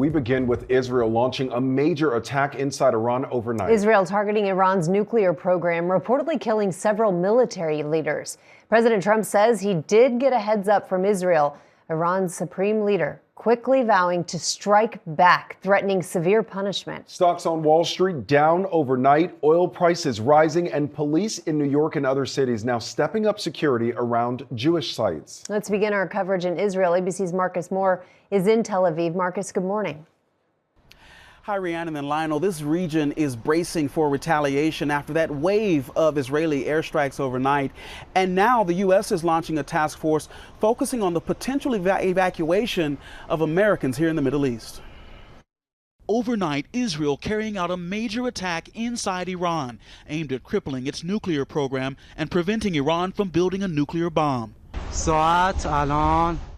We begin with Israel launching a major attack inside Iran overnight. Israel targeting Iran's nuclear program, reportedly killing several military leaders. President Trump says he did get a heads up from Israel. Iran's supreme leader quickly vowing to strike back, threatening severe punishment. Stocks on Wall Street down overnight, oil prices rising, and police in New York and other cities now stepping up security around Jewish sites. Let's begin our coverage in Israel. ABC's Marcus Moore is in Tel Aviv. Marcus, good morning. Hi, Rhiannon and Lionel. This region is bracing for retaliation after that wave of Israeli airstrikes overnight. And now the U.S. is launching a task force focusing on the potential evacuation of Americans here in the Middle East. Overnight, Israel carrying out a major attack inside Iran, aimed at crippling its nuclear program and preventing Iran from building a nuclear bomb.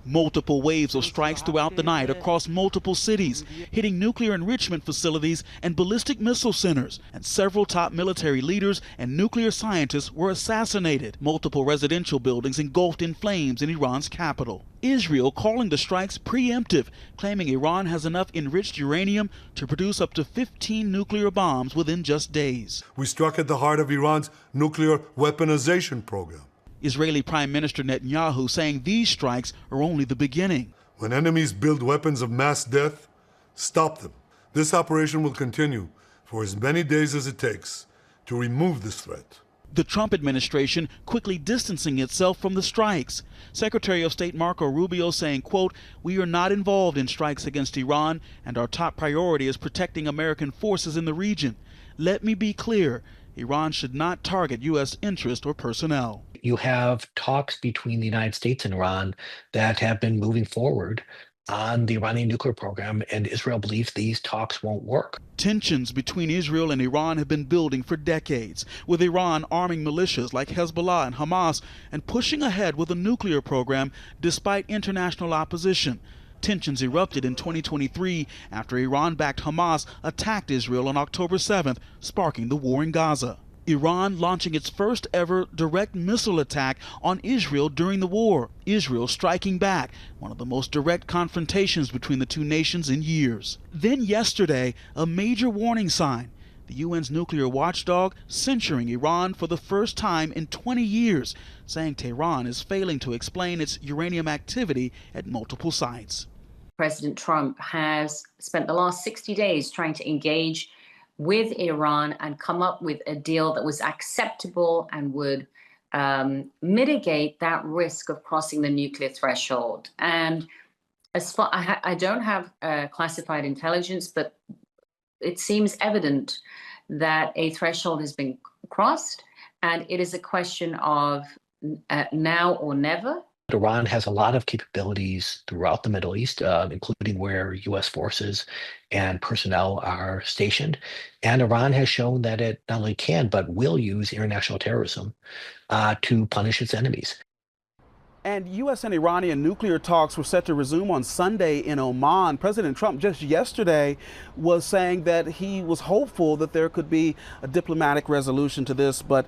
Multiple waves of strikes throughout the night across multiple cities, hitting nuclear enrichment facilities and ballistic missile centers. And several top military leaders and nuclear scientists were assassinated. Multiple residential buildings engulfed in flames in Iran's capital. Israel calling the strikes preemptive, claiming Iran has enough enriched uranium to produce up to 15 nuclear bombs within just days. We struck at the heart of Iran's nuclear weaponization program. Israeli Prime Minister Netanyahu saying these strikes are only the beginning. When enemies build weapons of mass death, stop them. This operation will continue for as many days as it takes to remove this threat. The Trump administration quickly distancing itself from the strikes. Secretary of State Marco Rubio saying, quote, "We are not involved in strikes against Iran, and our top priority is protecting American forces in the region. Let me be clear, Iran should not target U.S. interests or personnel." You have talks between the United States and Iran that have been moving forward on the Iranian nuclear program, and Israel believes these talks won't work. Tensions between Israel and Iran have been building for decades, with Iran arming militias like Hezbollah and Hamas and pushing ahead with a nuclear program despite international opposition. Tensions erupted in 2023 after Iran-backed Hamas attacked Israel on October 7th, sparking the war in Gaza. Iran launching its first ever direct missile attack on Israel during the war. Israel striking back, one of the most direct confrontations between the two nations in years. Then yesterday, a major warning sign. The UN's nuclear watchdog censuring Iran for the first time in 20 years, saying Tehran is failing to explain its uranium activity at multiple sites. President Trump has spent the last 60 days trying to engage with Iran and come up with a deal that was acceptable and would mitigate that risk of crossing the nuclear threshold. And as far I don't have classified intelligence, but it seems evident that a threshold has been crossed, and it is a question of now or never. Iran has a lot of capabilities throughout the Middle East, including where U.S. forces and personnel are stationed. And Iran has shown that it not only can, but will use international terrorism to punish its enemies. And U.S. and Iranian nuclear talks were set to resume on Sunday in Oman. President Trump just yesterday was saying that he was hopeful that there could be a diplomatic resolution to this, but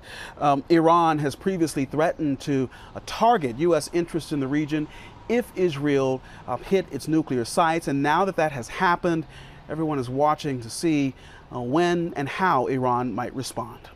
Iran has previously threatened to target U.S. interests in the region if Israel hit its nuclear sites. And now that that has happened, everyone is watching to see when and how Iran might respond.